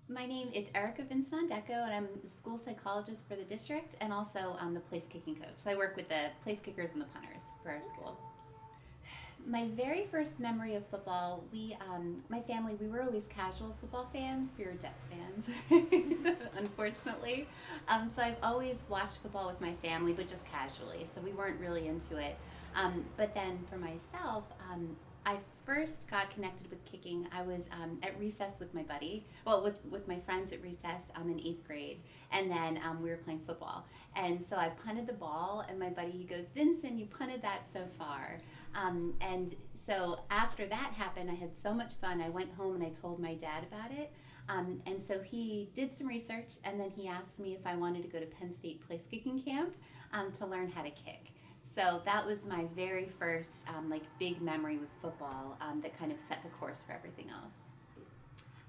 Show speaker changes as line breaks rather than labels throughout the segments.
My name is Erica Vinson-Ondecko, and I'm the school psychologist for the district and also the place kicking coach. So I work with the place kickers and the punters for our school. My very first memory of football, my family, we were always casual football fans. We were Jets fans, unfortunately. So I've always watched football with my family, but just casually. So we weren't really into it. But then for myself, I first got connected with kicking. I was at recess with my buddy, well, with my friends at recess in eighth grade, and then we were playing football. And so I punted the ball, and my buddy, he goes, Vincent, you punted that so far. And so after that happened, I had so much fun. I went home and I told my dad about it. And so he did some research, and then he asked me if I wanted to go to Penn State place kicking camp to learn how to kick. So that was my very first big memory with football that kind of set the course for everything else.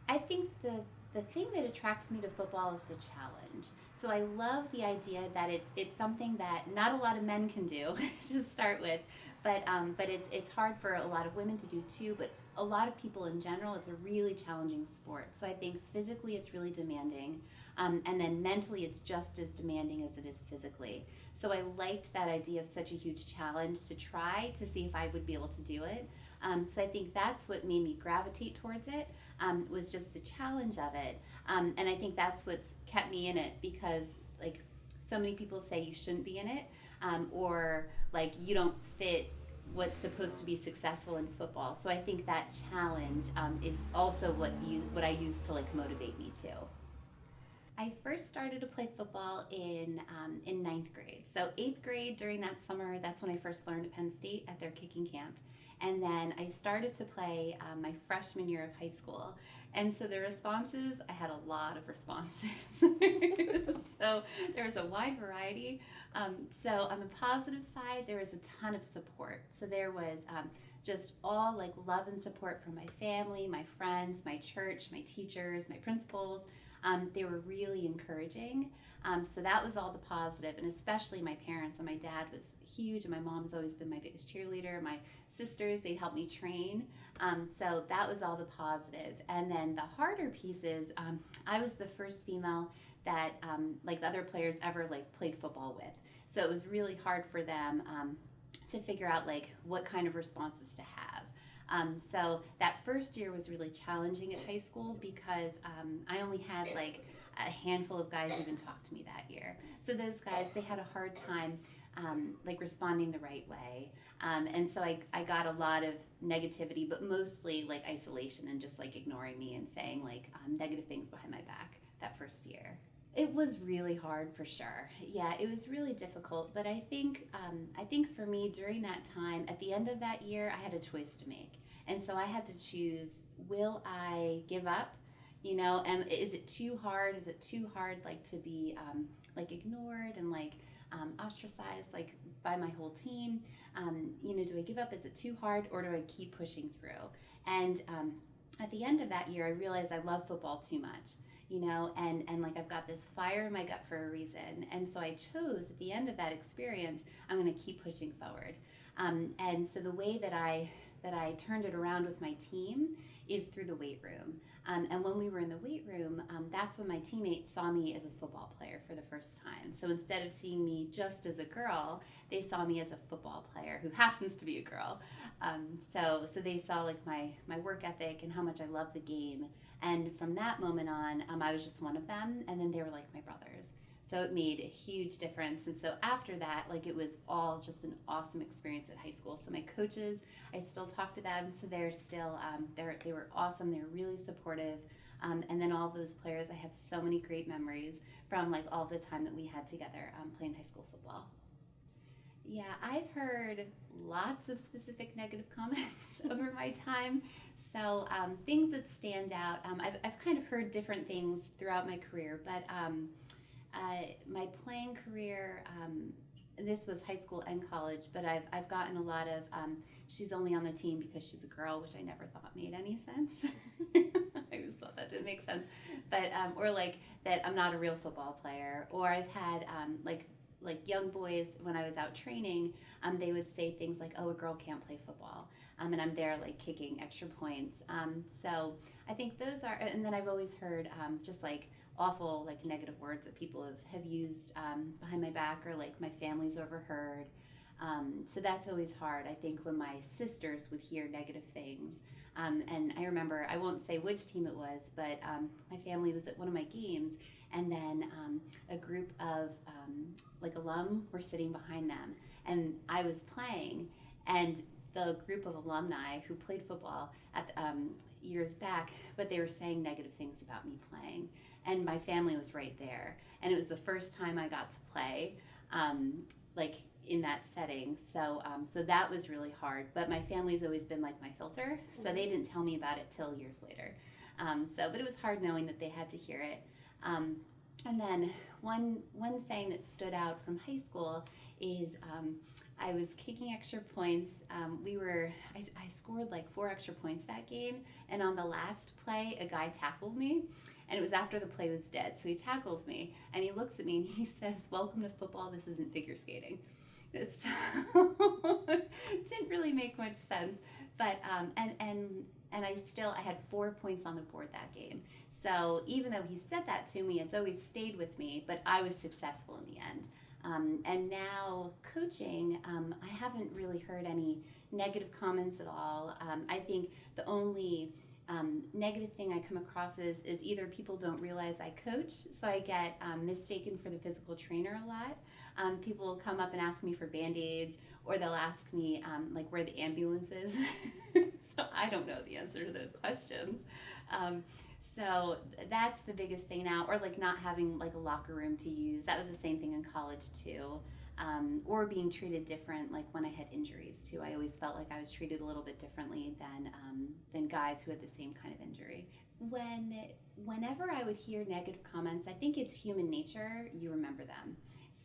I think the thing that attracts me to football is the challenge. So I love the idea that it's something that not a lot of men can do to start with, but it's hard for a lot of women to do too. But a lot of people in general, it's a really challenging sport. So I think physically it's really demanding, and then mentally it's just as demanding as it is physically. So I liked that idea of such a huge challenge to try to see if I would be able to do it. So I think that's what made me gravitate towards it, was just the challenge of it. And I think that's what's kept me in it, because like so many people say you shouldn't be in it, or like you don't fit what's supposed to be successful in football. So I think that challenge is also what I use to like motivate me too. I first started to play football in ninth grade. So eighth grade, during that summer, that's when I first learned at Penn State at their kicking camp. And then I started to play my freshman year of high school. And so the responses, I had a lot of responses. So there was a wide variety. So on the positive side, there was a ton of support. So there was just all like love and support from my family, my friends, my church, my teachers, my principals. They were really encouraging. So that was all the positive, and especially my parents. And my dad was huge, and my mom's always been my biggest cheerleader. My sisters, they helped me train. So that was all the positive. And then the harder pieces, I was the first female that like the other players ever like played football with. So it was really hard for them to figure out like what kind of responses to have. So that first year was really challenging at high school, because I only had like a handful of guys even talk to me that year. So those guys, they had a hard time like responding the right way. And so I got a lot of negativity, but mostly like isolation and just like ignoring me and saying like negative things behind my back that first year. It was really hard for sure. Yeah, it was really difficult. But I think for me during that time, at the end of that year, I had a choice to make, and so I had to choose: will I give up? And is it too hard? Is it too hard, like to be like ignored and like ostracized, like by my whole team? Do I give up? Is it too hard, or do I keep pushing through? And at the end of that year, I realized I love football too much, and like I've got this fire in my gut for a reason. And so I chose at the end of that experience, I'm going to keep pushing forward. And so the way that I turned it around with my team is through the weight room. And when we were in the weight room, that's when my teammates saw me as a football player for the first time. So instead of seeing me just as a girl, they saw me as a football player who happens to be a girl. So they saw like my work ethic and how much I love the game. And from that moment on, I was just one of them, and then they were like my brothers. So it made a huge difference. And so after that, like it was all just an awesome experience at high school. So my coaches, I still talk to them. So they're still, they were awesome. They were really supportive. And then all those players, I have so many great memories from like all the time that we had together playing high school football. Yeah, I've heard lots of specific negative comments over my time. So things that stand out, I've kind of heard different things throughout my career, but my playing career, this was high school and college, but I've gotten a lot of, she's only on the team because she's a girl, which I never thought made any sense. I always thought that didn't make sense. But, or like that I'm not a real football player. Or I've had like young boys, when I was out training, they would say things like, oh, a girl can't play football. and I'm there like kicking extra points. So I think those are, and then I've always heard just like awful like negative words that people have used behind my back, or like my family's overheard. So that's always hard, I think, when my sisters would hear negative things. And I remember, I won't say which team it was, but my family was at one of my games, and then a group of like alum were sitting behind them, and I was playing, and the group of alumni who played football at years back, but they were saying negative things about me playing, and my family was right there, and it was the first time I got to play, like in that setting. So that was really hard. But my family's always been like my filter, so they didn't tell me about it till years later. But it was hard knowing that they had to hear it. And then one saying that stood out from high school is I was kicking extra points. I scored like 4 extra points that game, and on the last play, a guy tackled me, and it was after the play was dead. So he tackles me, and he looks at me, and he says, "Welcome to football. This isn't figure skating." So it didn't really make much sense, but and I had 4 points on the board that game. So even though he said that to me, it's always stayed with me, but I was successful in the end. And now coaching, I haven't really heard any negative comments at all. I think the only negative thing I come across is either people don't realize I coach, so I get mistaken for the physical trainer a lot. People will come up and ask me for Band-Aids, or they'll ask me like where the ambulance is. So I don't know the answer to those questions. So that's the biggest thing now, or like not having like a locker room to use. That was the same thing in college too. Or being treated different, like when I had injuries too. I always felt like I was treated a little bit differently than guys who had the same kind of injury. Whenever I would hear negative comments, I think it's human nature. You remember them.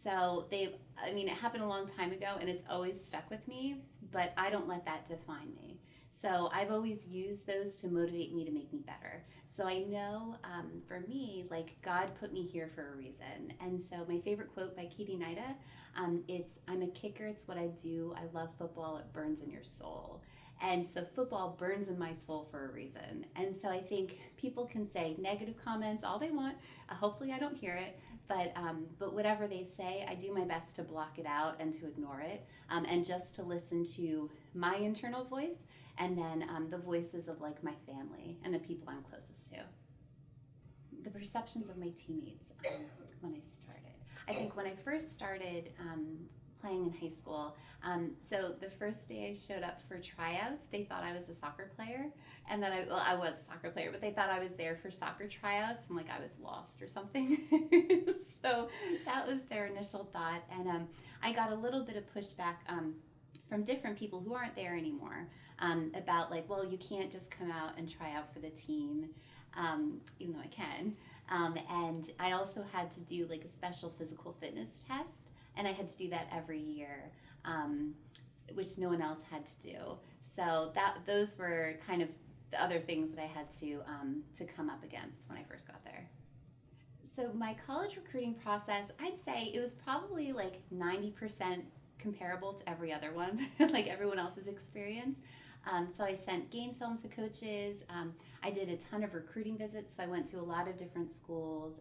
So it happened a long time ago, and it's always stuck with me, but I don't let that define me. So I've always used those to motivate me to make me better. So I know for me, like God put me here for a reason. And so my favorite quote by Katie Nida, it's, "I'm a kicker, it's what I do. I love football, it burns in your soul." And so football burns in my soul for a reason. And so I think people can say negative comments all they want. Hopefully I don't hear it. But whatever they say, I do my best to block it out and to ignore it, and just to listen to my internal voice, and then the voices of like my family and the people I'm closest to. The perceptions of my teammates when I started. I think when I first started playing in high school, so the first day I showed up for tryouts, they thought I was a soccer player, and that I was a soccer player, but they thought I was there for soccer tryouts, and like I was lost or something. So that was their initial thought, and I got a little bit of pushback from different people who aren't there anymore, about like, well, you can't just come out and try out for the team, even though I can. And I also had to do like a special physical fitness test, and I had to do that every year, which no one else had to do. So those were kind of the other things that I had to come up against when I first got there. So my college recruiting process, I'd say it was probably like 90% comparable to every other one, like everyone else's experience. So I sent game film to coaches. I did a ton of recruiting visits, so I went to a lot of different schools.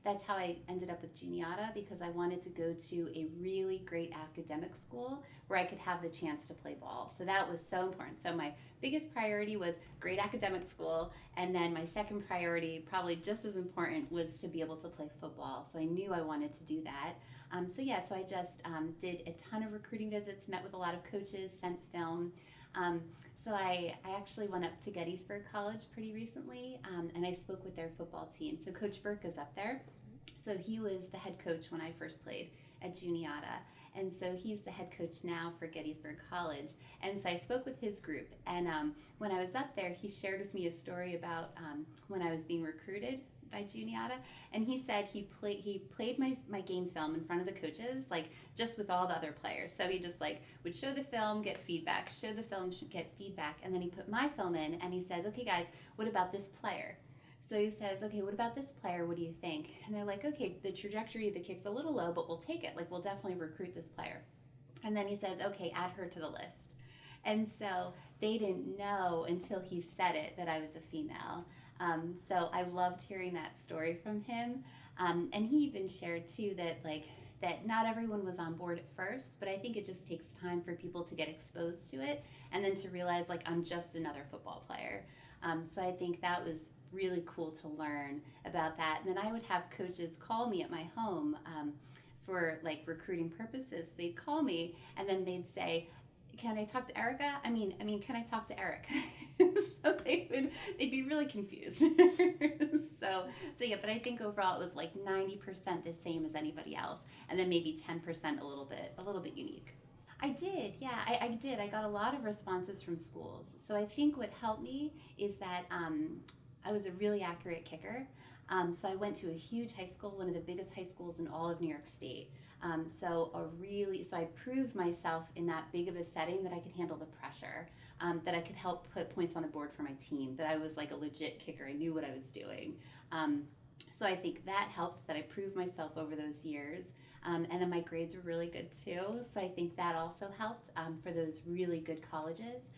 That's how I ended up with Juniata, because I wanted to go to a really great academic school where I could have the chance to play ball. So that was so important. So my biggest priority was great academic school, and then my second priority, probably just as important, was to be able to play football. So I knew I wanted to do that. So I just did a ton of recruiting visits, met with a lot of coaches, sent film. So I actually went up to Gettysburg College pretty recently, and I spoke with their football team. So Coach Burke is up there. So he was the head coach when I first played at Juniata. And so he's the head coach now for Gettysburg College. And so I spoke with his group. And when I was up there, he shared with me a story about when I was being recruited by Juniata, and he said he played my game film in front of the coaches, like just with all the other players. So he just like would show the film, get feedback, show the film, get feedback, and then he put my film in, and he says, "Okay guys, what about this player?" So he says, "Okay, what about this player? What do you think?" And they're like, "Okay, the trajectory of the kick's a little low, but we'll take it. Like, we'll definitely recruit this player." And then he says, "Okay, add her to the list." And so they didn't know until he said it that I was a female. So I loved hearing that story from him. And he even shared too that that not everyone was on board at first, but I think it just takes time for people to get exposed to it and then to realize like I'm just another football player. So I think that was really cool to learn about that. And then I would have coaches call me at my home for like recruiting purposes. They'd call me and then they'd say, "Can I talk to Erica? Can I talk to Eric?" So they'd be really confused. So yeah, but I think overall it was like 90% the same as anybody else, and then maybe 10% a little bit unique. I did, yeah, I did. I got a lot of responses from schools. So I think what helped me is that I was a really accurate kicker. So I went to a huge high school, one of the biggest high schools in all of New York State. So I proved myself in that big of a setting that I could handle the pressure, that I could help put points on the board for my team, that I was like a legit kicker. I knew what I was doing. So I think that helped, that I proved myself over those years. And then my grades were really good too. So I think that also helped for those really good colleges,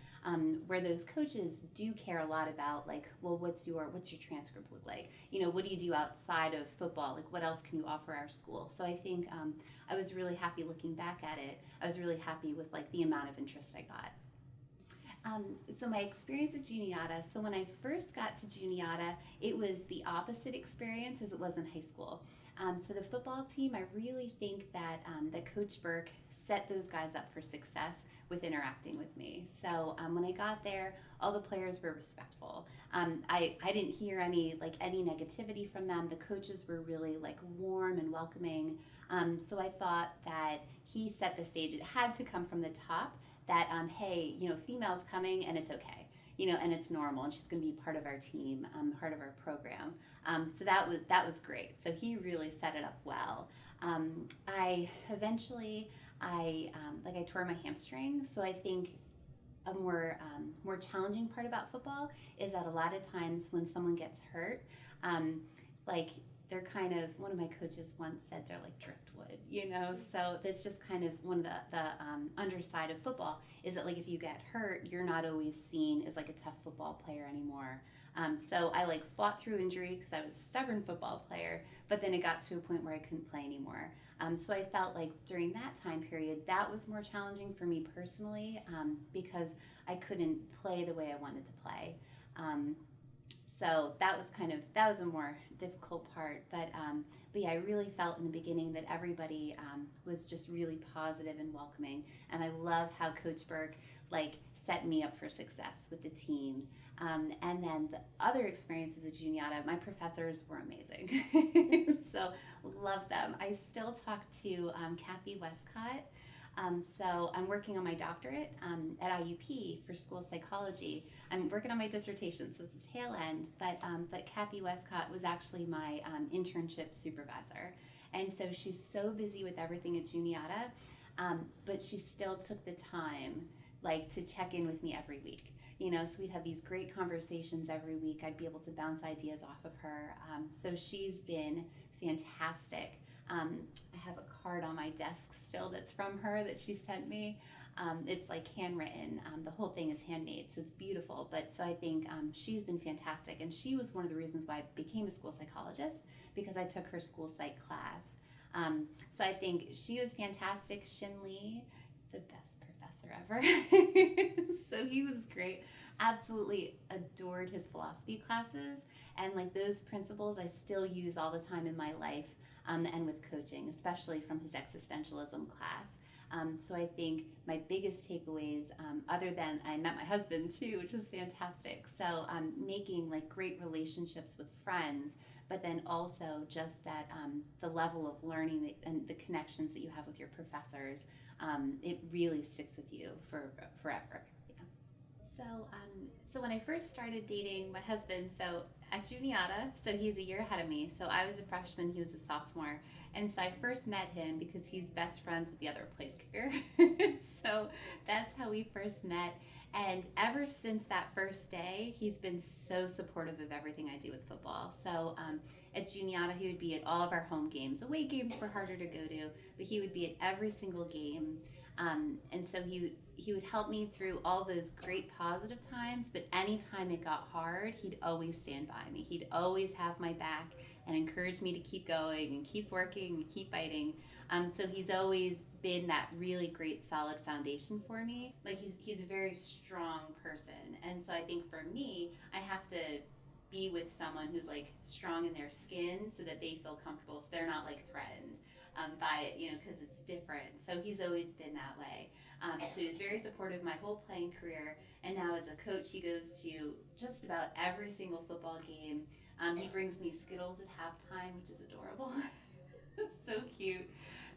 where those coaches do care a lot about like, well, what's your transcript look like? You know, what do you do outside of football? Like, what else can you offer our school? So I think I was really happy looking back at it. I was really happy with like the amount of interest I got. So my experience at Juniata, so when I first got to Juniata, it was the opposite experience as it was in high school. So the football team, I really think that Coach Burke set those guys up for success with interacting with me. So when I got there, all the players were respectful. I didn't hear any negativity from them. The coaches were really like warm and welcoming. So I thought that he set the stage. It had to come from the top, that hey, female's coming and it's okay, and it's normal, and she's going to be part of our team, part of our program. So that was great. So he really set it up well. I eventually I tore my hamstring. So I think a more challenging part about football is that a lot of times when someone gets hurt, like they're kind of, one of my coaches once said they're like driftwood, so that's just kind of one of the underside of football, is that like if you get hurt, you're not always seen as like a tough football player anymore. So I like fought through injury because I was a stubborn football player, but then it got to a point where I couldn't play anymore. So I felt like during that time period, that was more challenging for me personally, because I couldn't play the way I wanted to play. So that was a more difficult part, but yeah, I really felt in the beginning that everybody was just really positive and welcoming, and I love how Coach Burke like set me up for success with the team. And then the other experiences at Juniata, my professors were amazing, so love them. I still talk to Kathy Westcott. So I'm working on my doctorate at IUP for school psychology. I'm working on my dissertation, so it's the tail end. But Kathy Westcott was actually my internship supervisor, and so she's so busy with everything at Juniata, but she still took the time like to check in with me every week. So we'd have these great conversations every week. I'd be able to bounce ideas off of her. So she's been fantastic. I have a card on my desk still that's from her that she sent me. It's like handwritten. The whole thing is handmade, so it's beautiful. But so I think she's been fantastic, and she was one of the reasons why I became a school psychologist, because I took her school psych class. So I think she was fantastic. Shin Lee, the best professor ever. So he was great. Absolutely adored his philosophy classes, and like those principles I still use all the time in my life. And with coaching, especially from his existentialism class. So I think my biggest takeaways, other than I met my husband too, which was fantastic. So making like great relationships with friends, but then also just that the level of learning and the connections that you have with your professors, it really sticks with you for forever. So when I first started dating my husband, so at Juniata, so he's a year ahead of me. So I was a freshman, he was a sophomore. And so I first met him because he's best friends with the other place kicker. So that's how we first met. And ever since that first day, he's been so supportive of everything I do with football. So at Juniata, he would be at all of our home games. Away games were harder to go to, but he would be at every single game. And so he would help me through all those great positive times, but anytime it got hard, he'd always stand by me. He'd always have my back and encourage me to keep going and keep working and keep fighting. So he's always been that really great solid foundation for me. Like he's a very strong person, and so I think for me, I have to be with someone who's like strong in their skin so that they feel comfortable, so they're not like threatened by it, because it's different. So he's always been that way. So he's very supportive my whole playing career, and now as a coach, he goes to just about every single football game. He brings me Skittles at halftime, which is adorable. It's so cute.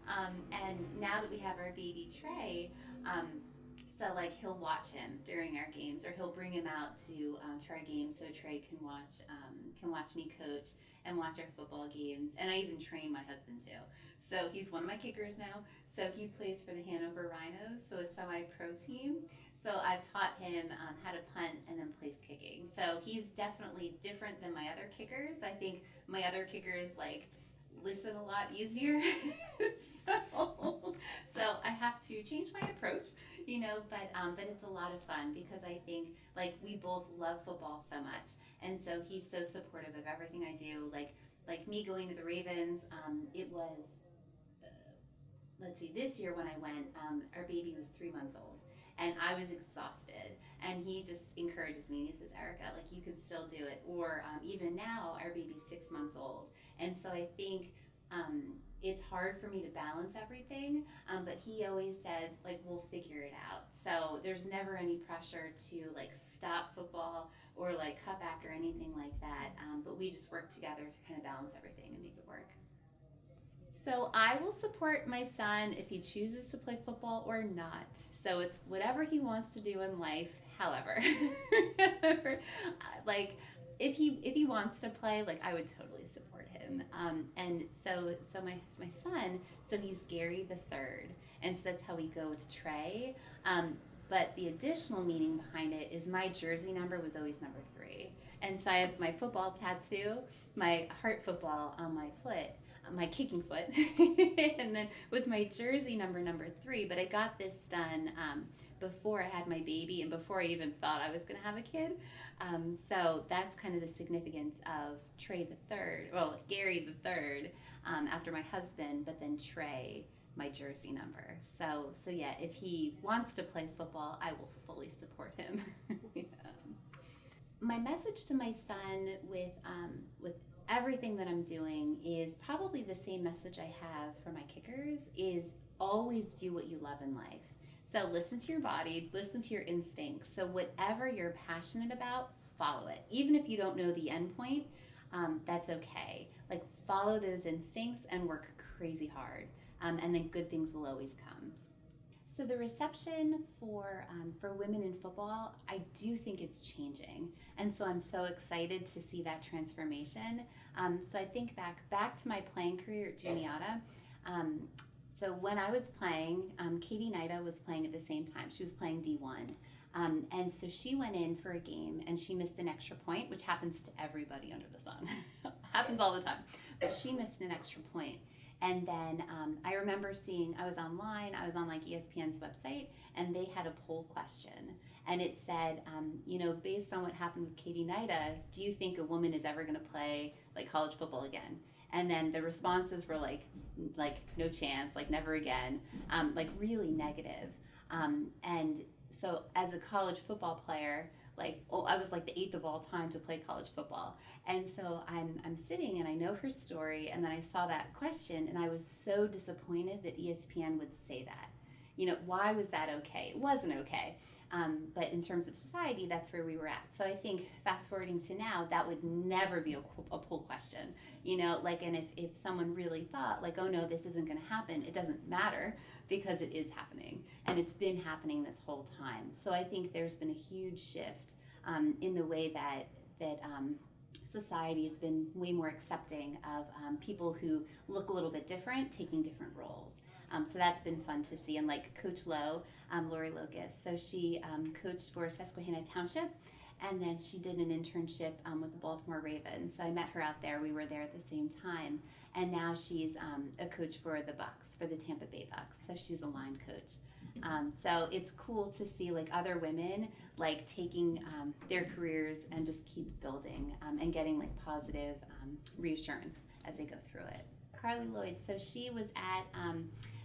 And now that we have our baby Trey, so like he'll watch him during our games, or he'll bring him out to our games so Trey can watch me coach and watch our football games. And I even train my husband too. So he's one of my kickers now. So he plays for the Hanover Rhinos, so a semi-pro team. So I've taught him how to punt and then place kicking. So he's definitely different than my other kickers. I think my other kickers like listen a lot easier. so I have to change my approach, but it's a lot of fun because I think like we both love football so much, and so he's so supportive of everything I do. Like me going to the Ravens, it was let's see, this year when I went, our baby was 3 months old. And I was exhausted, and he just encourages me. He says, "Erica, like you can still do it." Or even now, our baby's 6 months old, and so I think it's hard for me to balance everything. But he always says, like, "We'll figure it out." So there's never any pressure to like stop football or like cut back or anything like that. But we just work together to kind of balance everything and make it work. So I will support my son if he chooses to play football or not. So it's whatever he wants to do in life. However, like if he wants to play, like I would totally support him. And so my son, so he's Gary the third, and so that's how we go with Trey. But the additional meaning behind it is my jersey number was always number 3, and so I have my football tattoo, my heart football on my foot, my kicking foot, and then with my jersey number 3. But I got this done before I had my baby and before I even thought I was going to have a kid. So that's kind of the significance of Trey the third, well, Gary the third, after my husband, but then Trey, my jersey number. So yeah, if he wants to play football, I will fully support him. Yeah. My message to my son with everything that I'm doing is probably the same message I have for my kickers, is always do what you love in life. So listen to your body, listen to your instincts. So whatever you're passionate about, follow it. Even if you don't know the end point, that's okay. Like follow those instincts and work crazy hard, and then good things will always come. So the reception for women in football, I do think it's changing, and so I'm so excited to see that transformation. So I think back to my playing career at Juniata. So when I was playing, Katie Nida was playing at the same time. She was playing D1, and so she went in for a game and she missed an extra point, which happens to everybody under the sun. Happens all the time, but she missed an extra point. And then I remember I was online, I was on like ESPN's website, and they had a poll question. And it said, based on what happened with Katie Nida, do you think a woman is ever going to play like college football again? And then the responses were like no chance, like never again, like really negative. And so as a college football player, I was like the 8th of all time to play college football. And so I'm sitting and I know her story, and then I saw that question and I was so disappointed that ESPN would say that. Why was that okay? It wasn't okay. But in terms of society, that's where we were at. So I think fast forwarding to now, that would never be a poll question. And if someone really thought like, oh no, this isn't going to happen, it doesn't matter because it is happening. And it's been happening this whole time. So I think there's been a huge shift in the way that society has been way more accepting of people who look a little bit different, taking different roles. So that's been fun to see. And like Coach Lowe, Lori Locust, so she coached for Susquehanna Township, and then she did an internship with the Baltimore Ravens. So I met her out there. We were there at the same time, and now she's a coach for the Bucks, for the Tampa Bay Bucks. So she's a line coach. So it's cool to see like other women like taking their careers and just keep building and getting like positive reassurance as they go through it. Carly Lloyd, so she was at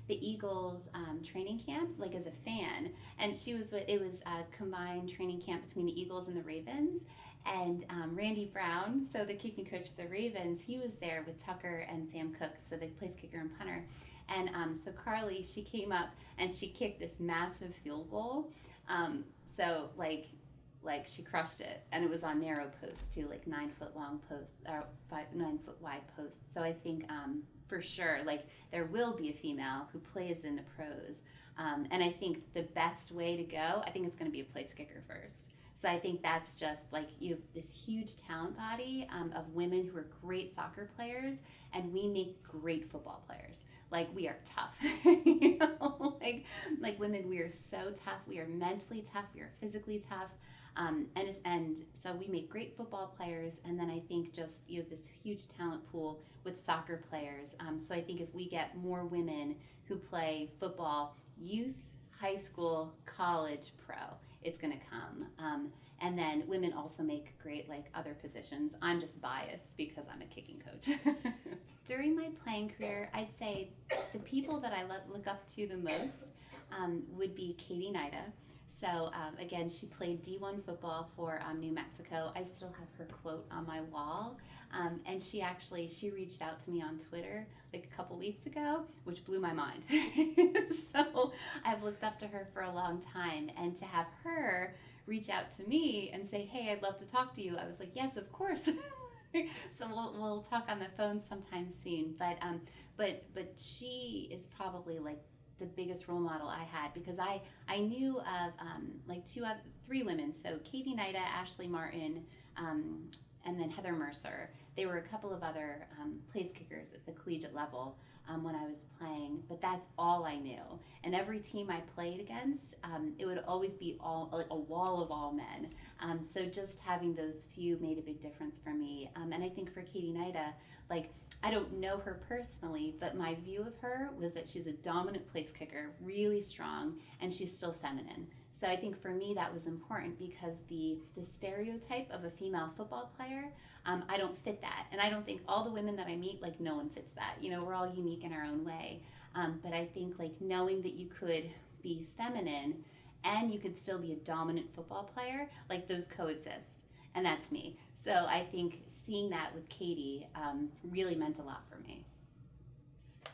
the Eagles training camp, like as a fan, and it was a combined training camp between the Eagles and the Ravens, and Randy Brown, so the kicking coach for the Ravens, he was there with Tucker and Sam Cook, so the place kicker and punter, and so Carly, she came up and she kicked this massive field goal, so like she crushed it, and it was on narrow posts too, like 9 foot long posts or 9 foot wide posts. So I think for sure, like there will be a female who plays in the pros, and I think the best way to go, I think it's going to be a place kicker first. So I think that's just like you have this huge talent body of women who are great soccer players, and we make great football players. Like we are tough, you know, like women, we are so tough. We are mentally tough. We are physically tough. And so we make great football players, and then I think just you have this huge talent pool with soccer players. So I think if we get more women who play football, youth, high school, college, pro, it's going to come. And then women also make great like other positions. I'm just biased because I'm a kicking coach. During my playing career, I'd say the people that I look up to the most would be Katie Nida. So again, she played D1 football for New Mexico. I still have her quote on my wall. And she reached out to me on Twitter like a couple weeks ago, which blew my mind. So I've looked up to her for a long time, and to have her reach out to me and say, hey, I'd love to talk to you. I was like, yes, of course. So we'll talk on the phone sometime soon. But she is probably like the biggest role model I had, because I knew of like three women. So Katie Nida, Ashley Martin, and then Heather Mercer. They were a couple of other place kickers at the collegiate level when I was playing, but that's all I knew. And every team I played against, it would always be all like a wall of all men. So just having those few made a big difference for me. And I think for Katie Nida, like I don't know her personally, but my view of her was that she's a dominant place kicker, really strong, and she's still feminine. So I think for me that was important, because the stereotype of a female football player, I don't fit that. And I don't think all the women that I meet, like no one fits that. You know, we're all unique in our own way. But I think like knowing that you could be feminine and you could still be a dominant football player, like those coexist. And that's me. So I think seeing that with Katie really meant a lot for me.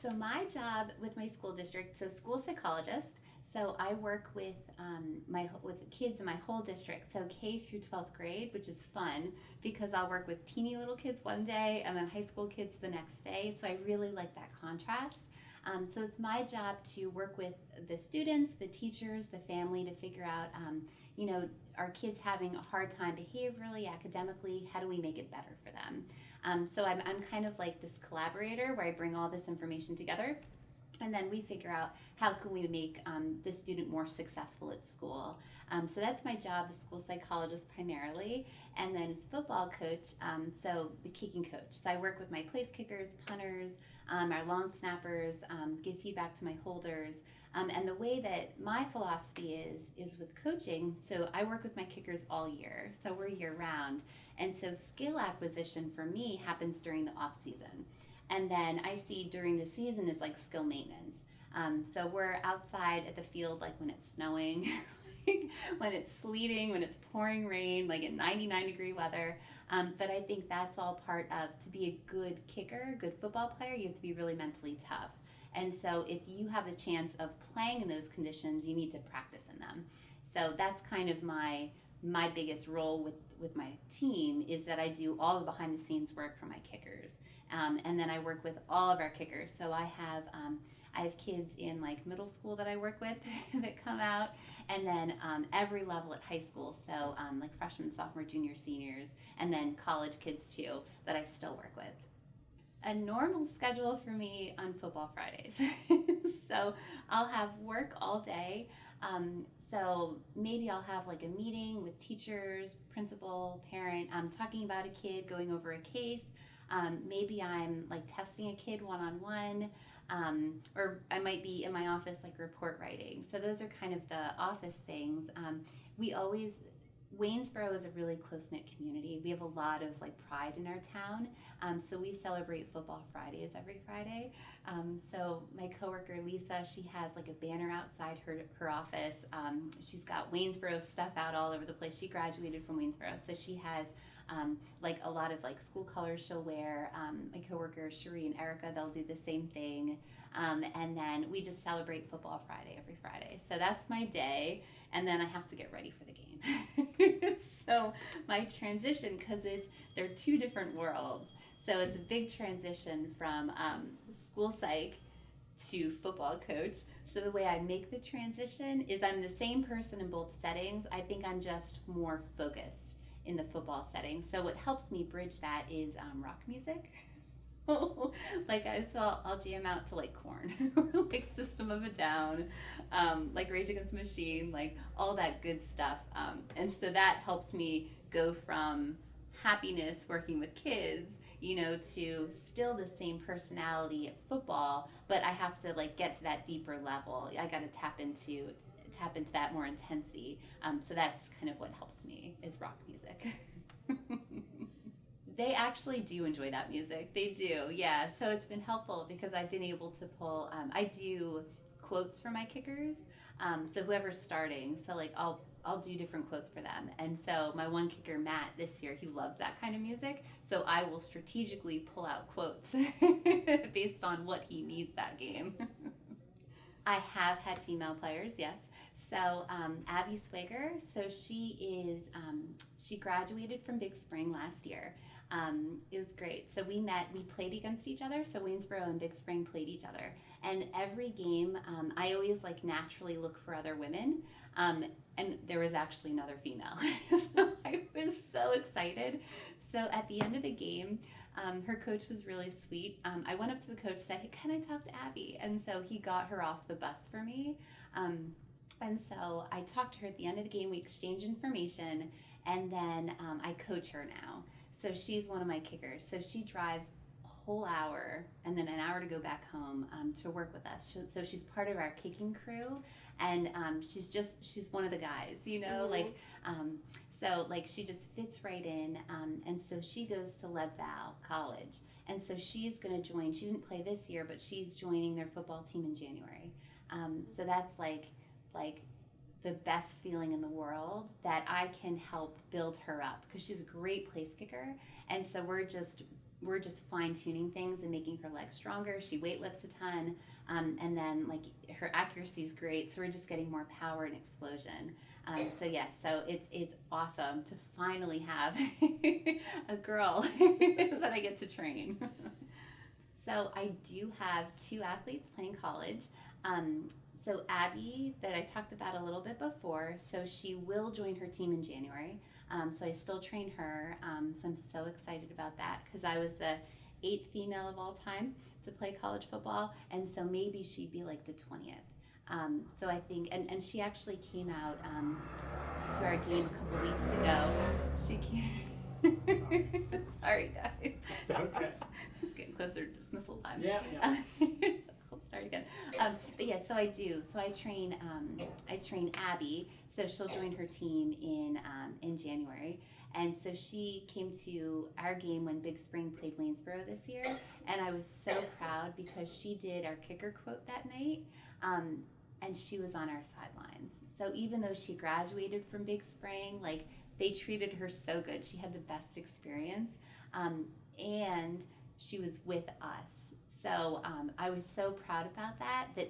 So my job with my school district, so school psychologist, so I work with with kids in my whole district, so K through 12th grade, which is fun because I'll work with teeny little kids one day and then high school kids the next day, so I really like that contrast. So it's my job to work with the students, the teachers, the family to figure out, you know, are kids having a hard time behaviorally, academically? How do we make it better for them? So I'm kind of like this collaborator where I bring all this information together, and then we figure out how can we make the student more successful at school. So that's my job as school psychologist primarily, and then as football coach, so the kicking coach. So I work with my place kickers, punters, our long snappers, give feedback to my holders. And the way that my philosophy is with coaching, so I work with my kickers all year, so we're year round. And so skill acquisition for me happens during the off season. And then I see during the season is like skill maintenance. So we're outside at the field like when it's snowing, when it's sleeting, when it's pouring rain, like in 99-degree weather. But I think that's all part of, to be a good kicker, good football player, you have to be really mentally tough. And so if you have the chance of playing in those conditions, you need to practice in them. So that's kind of my biggest role with my team, is that I do all the behind the scenes work for my kickers. And then I work with all of our kickers. So I have kids in like middle school that I work with that come out, and then every level at high school. So like freshmen, sophomore, junior, seniors, and then college kids too that I still work with. A normal schedule for me on football Fridays. So I'll have work all day. So maybe I'll have like a meeting with teachers, principal, parent, talking about a kid, going over a case. Maybe I'm like testing a kid one-on-one, or I might be in my office like report writing. So those are kind of the office things. We always, Waynesboro is a really close-knit community. We have a lot of like pride in our town. So we celebrate Football Fridays every Friday. So my coworker Lisa, she has like a banner outside her office. She's got Waynesboro stuff out all over the place. She graduated from Waynesboro, so she has like a lot of like school colors she'll wear. My coworker Cherie and Erica, they'll do the same thing. And then we just celebrate Football Friday every Friday. So that's my day, and then I have to get ready for the game. So my transition, because they're two different worlds. So it's a big transition from school psych to football coach. So the way I make the transition is I'm the same person in both settings. I think I'm just more focused in the football setting. So what helps me bridge that is rock music. So I'll jam out to like Korn, like System of a Down, like Rage Against the Machine, like all that good stuff. And so that helps me go from happiness working with kids, to still the same personality at football, but I have to like get to that deeper level. I got to tap into that more intensity. So that's kind of what helps me is rock music. They actually do enjoy that music. They do, yeah. So it's been helpful because I've been able to pull. I do quotes for my kickers. So whoever's starting, so like I'll do different quotes for them. And so my one kicker, Matt, this year, he loves that kind of music. So I will strategically pull out quotes based on what he needs that game. I have had female players, yes. So Abby Swager, so she graduated from Big Spring last year. It was great. So we played against each other. So Waynesboro and Big Spring played each other. And every game, I always like naturally look for other women. And there was actually another female. So I was so excited. So at the end of the game, her coach was really sweet. I went up to the coach and said, hey, can I talk to Abby? And so he got her off the bus for me. And so I talked to her at the end of the game. We exchanged information, and then I coach her now. So she's one of my kickers. So she drives a whole hour and then an hour to go back home to work with us. So she's part of our kicking crew, and she's one of the guys, mm-hmm. So she just fits right in. And so she goes to Leadville College, and so she's going to join. She didn't play this year, but she's joining their football team in January. So that's like the best feeling in the world that I can help build her up, because she's a great place kicker. And so we're just fine-tuning things and making her legs stronger. She weightlifts a ton, and then like her accuracy is great, so we're just getting more power and explosion. So it's awesome to finally have a girl that I get to train. So I do have two athletes playing college. So Abby, that I talked about a little bit before, so she will join her team in January. So I still train her. So I'm so excited about that, because I was the 8th female of all time to play college football, and so maybe she'd be like the 20th. So I think, and she actually came out to our game a couple weeks ago. She came. Sorry, guys.
It's okay.
It's getting closer to dismissal time.
Yeah.
I'll start again. But yeah, so I do. So I train Abby. So she'll join her team in January. And so she came to our game when Big Spring played Waynesboro this year, and I was so proud because she did our kicker quote that night, and she was on our sidelines. So even though she graduated from Big Spring, like they treated her so good. She had the best experience, and she was with us. So I was so proud about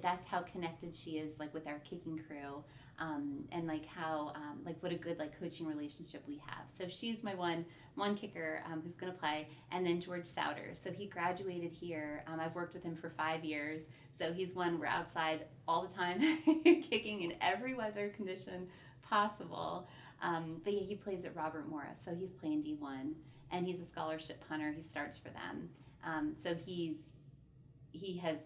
that's how connected she is, like with our kicking crew, and like how like what a good like coaching relationship we have. So she's my one kicker who's gonna play, and then George Souter. So he graduated here. I've worked with him for 5 years. So he's one we're outside all the time, kicking in every weather condition possible. But yeah, he plays at Robert Morris, so he's playing D1, and he's a scholarship punter. He starts for them. So he's he had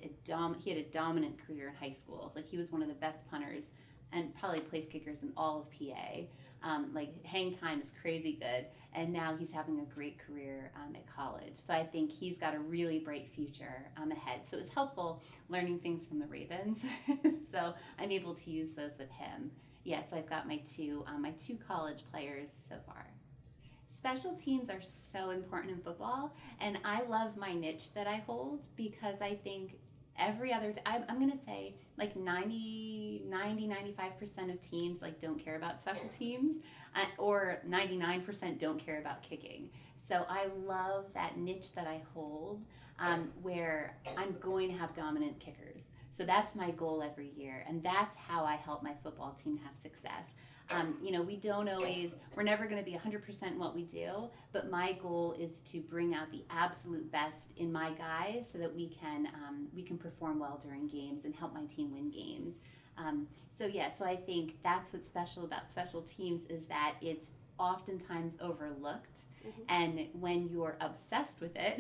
a dominant career in high school. Like he was one of the best punters and probably place kickers in all of PA. Like hang time is crazy good, and now he's having a great career at college. So I think he's got a really bright future ahead. So it was helpful learning things from the Ravens. So I'm able to use those with him. Yes, I've got my two college players so far. Special teams are so important in football, and I love my niche that I hold because I think I'm going to say like 95% of teams like don't care about special teams, or 99% don't care about kicking. So I love that niche that I hold, where I'm going to have dominant kickers. So that's my goal every year, and that's how I help my football team have success. We're never going to be 100% in what we do, but my goal is to bring out the absolute best in my guys so that we can perform well during games and help my team win games. So I think that's what's special about special teams is that it's oftentimes overlooked. Mm-hmm. And when you're obsessed with it,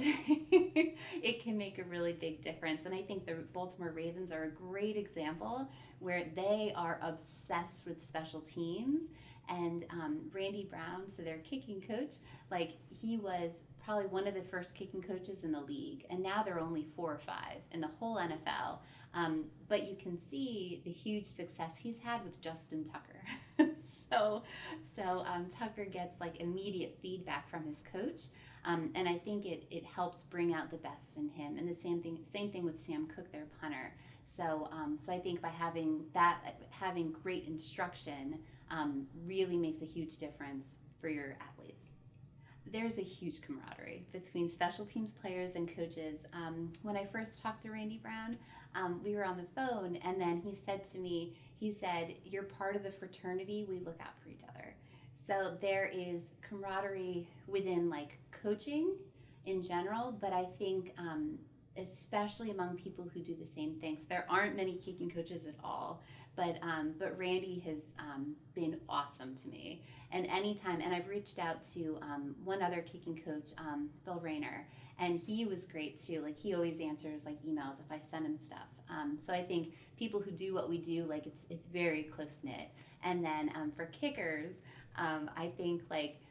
it can make a really big difference. And I think the Baltimore Ravens are a great example where they are obsessed with special teams. And Randy Brown, so their kicking coach, like he was probably one of the first kicking coaches in the league. And now there are only 4 or 5 in the whole NFL. But you can see the huge success he's had with Justin Tucker. So Tucker gets like immediate feedback from his coach, and I think it helps bring out the best in him. And the same thing with Sam Cook, their punter. So I think by having great instruction really makes a huge difference for your athletes. There's a huge camaraderie between special teams players and coaches. When I first talked to Randy Brown, we were on the phone, and then he said to me, "You're part of the fraternity. We look out for each other." So there is camaraderie within like coaching in general, but I think especially among people who do the same things. There aren't many kicking coaches at all, but Randy has been awesome to me. And anytime, and I've reached out to one other kicking coach, Bill Rayner, and he was great too. Like he always answers like emails if I send him stuff. So I think people who do what we do, like it's very close knit. And then for kickers, I think like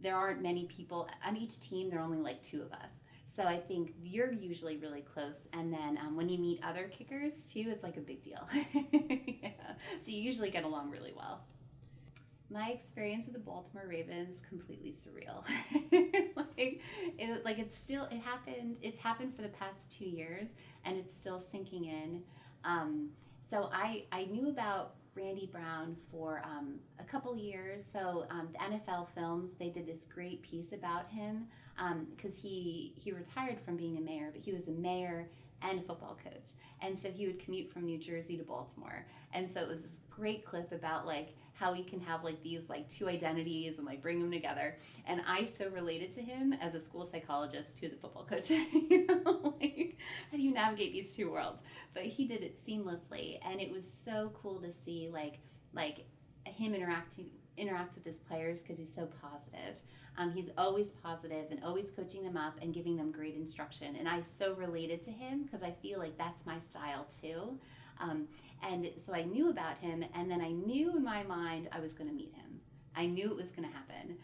there aren't many people on each team. There are only like 2 of us. So I think you're usually really close, and then when you meet other kickers too, it's like a big deal. Yeah. So you usually get along really well. My experience with the Baltimore Ravens completely surreal. It's happened for the past 2 years, and it's still sinking in. So I knew about Randy Brown for a couple years. So the NFL Films, they did this great piece about him because he retired from being a mayor, but he was a mayor and a football coach. And so he would commute from New Jersey to Baltimore. And so it was this great clip about like how we can have like these like 2 identities and like bring them together. And I so related to him as a school psychologist who's a football coach. Like, how do you navigate these 2 worlds? But he did it seamlessly, and it was so cool to see like him interact with his players because he's so positive. He's always positive and always coaching them up and giving them great instruction. And I so related to him because I feel like that's my style too. And so I knew about him, and then I knew in my mind I was going to meet him. I knew it was going to happen.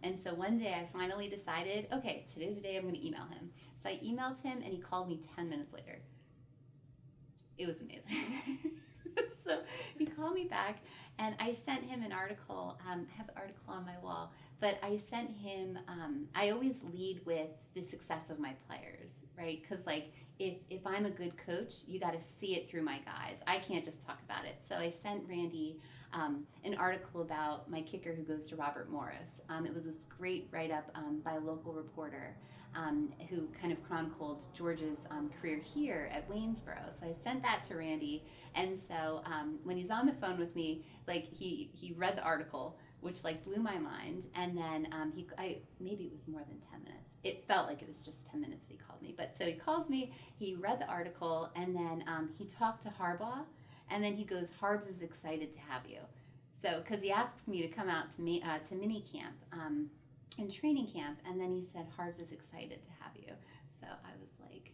And so one day I finally decided, okay, today's the day I'm going to email him. So I emailed him, and he called me 10 minutes later. It was amazing. So he called me back, and I sent him an article. I have the article on my wall, but I sent him, I always lead with the success of my players, right? Because like if I'm a good coach, you got to see it through my guys. I can't just talk about it. So I sent Randy an article about my kicker who goes to Robert Morris. It was this great write-up by a local reporter who kind of chronicled George's career here at Waynesboro. So I sent that to Randy, and so when he's on the phone with me, like he read the article, which like blew my mind, and then maybe it was more than 10 minutes. It felt like it was just 10 minutes that he called me. But so he calls me, he read the article, and then he talked to Harbaugh, and then he goes, "Harbs is excited to have you." So because he asks me to come out to mini camp and training camp, and then he said, "Harbs is excited to have you." So I was like,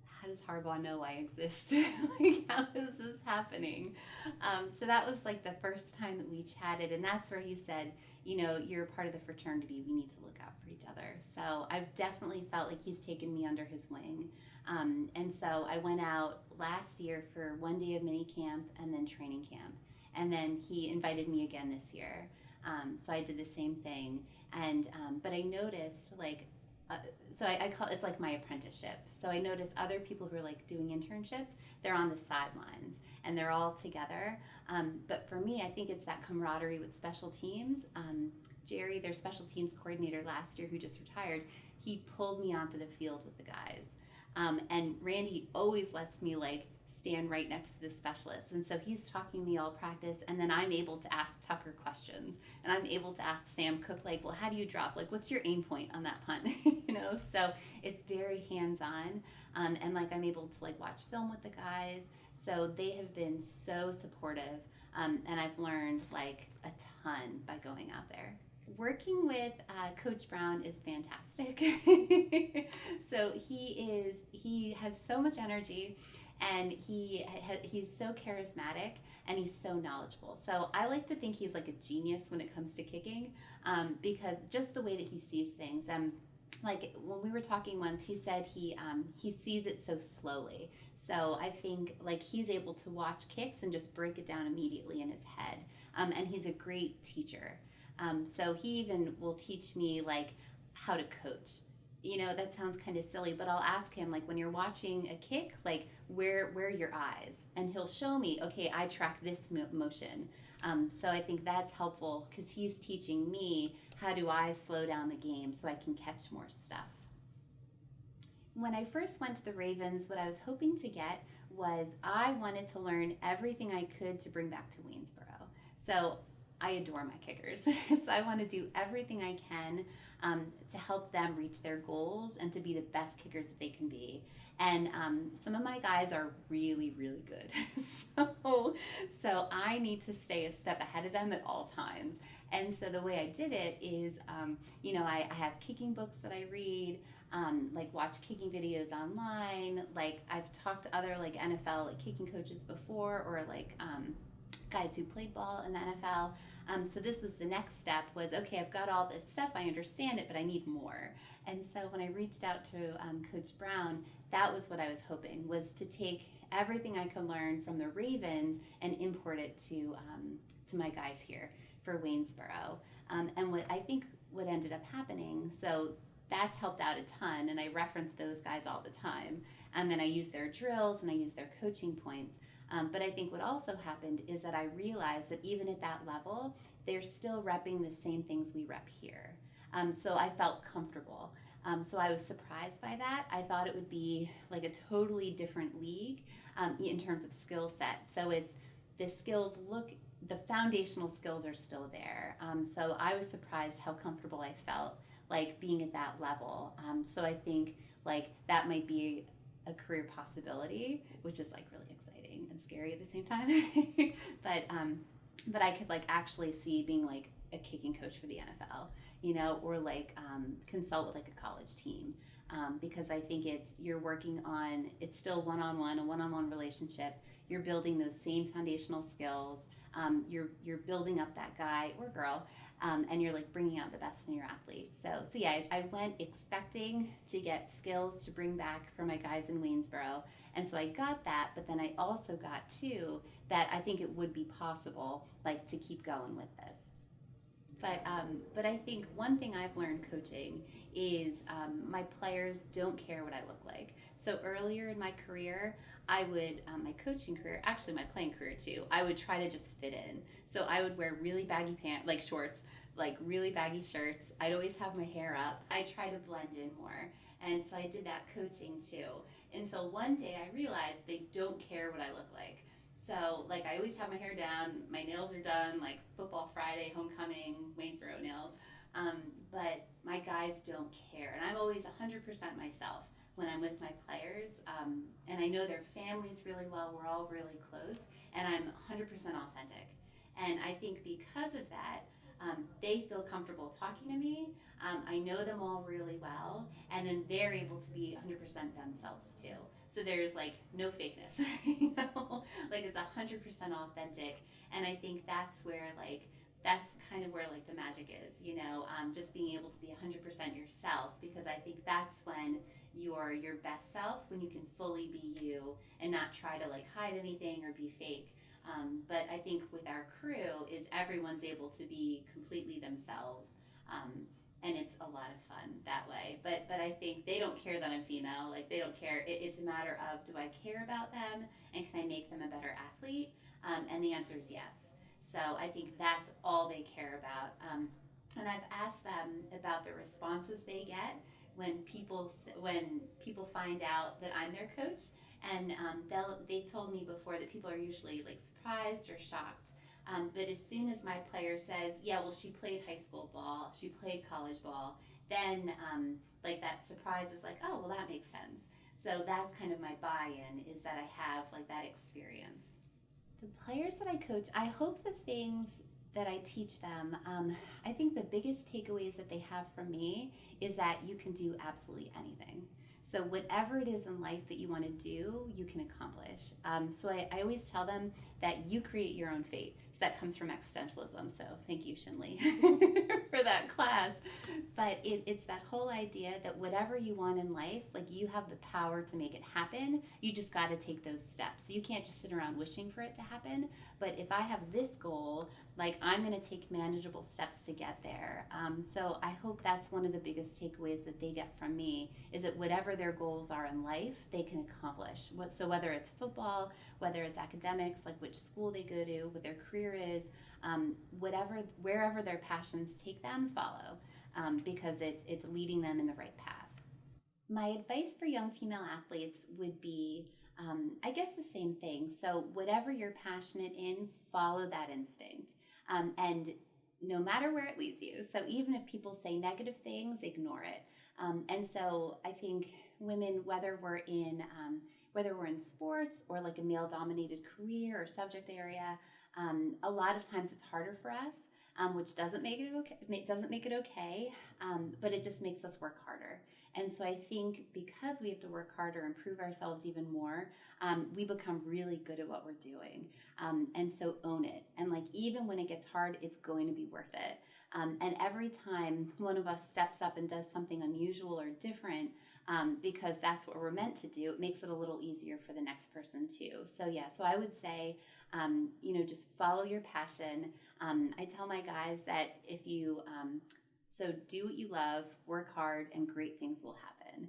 how does Harbaugh know I exist? Like, how is this happening? So that was like the first time that we chatted, and that's where he said, you're part of the fraternity. We need to look out for each other. So I've definitely felt like he's taken me under his wing. And so I went out last year for 1 day of mini camp and then training camp. And then he invited me again this year. So I did the same thing. And but I noticed so I call it's like my apprenticeship. So I noticed other people who are like doing internships, they're on the sidelines and they're all together. But for me, I think it's that camaraderie with special teams. Jerry, their special teams coordinator last year, who just retired, he pulled me onto the field with the guys. And Randy always lets me stand right next to the specialist. And so he's talking to me all practice, and then I'm able to ask Tucker questions, and I'm able to ask Sam Cook, well, how do you drop? What's your aim point on that punt? So it's very hands-on. And I'm able to watch film with the guys. So they have been so supportive. And I've learned a ton by going out there. Working with Coach Brown is fantastic. So he has so much energy, and he's so charismatic, and he's so knowledgeable. So I like to think he's like a genius when it comes to kicking, because just the way that he sees things. When we were talking once, he said he sees it so slowly. So I think he's able to watch kicks and just break it down immediately in his head. And he's a great teacher. So he even will teach me how to coach. That sounds kind of silly, but I'll ask him when you're watching a kick, where are your eyes? And he'll show me, okay, I track this motion. So I think that's helpful because he's teaching me how do I slow down the game so I can catch more stuff. When I first went to the Ravens, what I was hoping to get was I wanted to learn everything I could to bring back to Waynesboro. So I adore my kickers. So I want to do everything I can to help them reach their goals and to be the best kickers that they can be. And some of my guys are really, really good. So I need to stay a step ahead of them at all times. And so the way I did it is, I have kicking books that I read, watch kicking videos online. I've talked to other NFL kicking coaches before, or guys who played ball in the NFL. So this was the next step was, okay, I've got all this stuff, I understand it, but I need more. And so when I reached out to Coach Brown, that was what I was hoping, was to take everything I could learn from the Ravens and import it to my guys here for Waynesboro. And what ended up happening, so that's helped out a ton, and I reference those guys all the time. And then I use their drills and I use their coaching points. But I think what also happened is that I realized that even at that level, they're still repping the same things we rep here. So I felt comfortable. So I was surprised by that. I thought it would be a totally different league in terms of skill set. So it's the foundational skills are still there. So I was surprised how comfortable I felt being at that level. So I think that might be a career possibility, which is really exciting and scary at the same time. But I could actually see being a kicking coach for the NFL, or consult with a college team, because I think you're working on, it's still a one-on-one relationship. You're building those same foundational skills. You're building up that guy or girl, and you're bringing out the best in your athlete. So yeah, I went expecting to get skills to bring back for my guys in Waynesboro, and so I got that. But then I also got too that I think it would be possible to keep going with this. But I think one thing I've learned coaching is my players don't care what I look like. So earlier in my career, I would, my coaching career, actually my playing career too, I would try to just fit in. So I would wear really baggy pants, shorts, really baggy shirts. I'd always have my hair up. I try to blend in more. And so I did that coaching too. Until one day I realized they don't care what I look like. So I always have my hair down, my nails are done, football Friday, homecoming, Waynesboro nails. But my guys don't care. And I'm always 100% myself when I'm with my players. And I know their families really well. We're all really close. And I'm 100% authentic. And I think because of that, They feel comfortable talking to me. I know them all really well, and then they're able to be 100% themselves too. So there's like no fakeness, you know, like it's 100% authentic, and I think that's where like that's kind of where like the magic is, you know, just being able to be 100% yourself, because I think that's when you're your best self, when you can fully be you and not try to like hide anything or be fake. But I think with our crew is everyone's able to be completely themselves. Um, and it's a lot of fun that way. But I think they don't care that I'm female. Like they don't care. It's a matter of, do I care about them and can I make them a better athlete? And the answer is yes. So I think that's all they care about. And I've asked them about the responses they get when people find out that I'm their coach, and they've told me before that people are usually like surprised or shocked. But as soon as my player says, "Yeah, well, she played high school ball, she played college ball," then like that surprise is like, "Oh, well, that makes sense." So that's kind of my buy-in, is that I have like that experience. The players that I coach, I hope the things that I teach them, I think the biggest takeaways that they have from me is that you can do absolutely anything. So, whatever it is in life that you want to do, you can accomplish. So, I always tell them that you create your own fate. So, that comes from existentialism. So, thank you, Shinley, for that class. But it's that whole idea that whatever you want in life, like you have the power to make it happen. You just got to take those steps. So, you can't just sit around wishing for it to happen. But if I have this goal, like I'm going to take manageable steps to get there. So I hope that's one of the biggest takeaways that they get from me, is that whatever their goals are in life, they can accomplish. So whether it's football, whether it's academics, like which school they go to, what their career is, whatever, wherever their passions take them, follow, because it's leading them in the right path. My advice for young female athletes would be, I guess, the same thing. So, whatever you're passionate in, follow that instinct. And no matter where it leads you. So, even if people say negative things, ignore it. And so, I think women, whether we're in sports or like a male-dominated career or subject area, a lot of times it's harder for us, which doesn't make it okay. Doesn't make it okay, but it just makes us work harder. And so I think because we have to work harder and prove ourselves even more, we become really good at what we're doing. And so own it. And like even when it gets hard, it's going to be worth it. And every time one of us steps up and does something unusual or different, because that's what we're meant to do, it makes it a little easier for the next person too. So yeah, so I would say, just follow your passion. I tell my guys that if you, so do what you love, work hard, and great things will happen.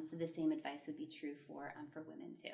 So the same advice would be true for women too.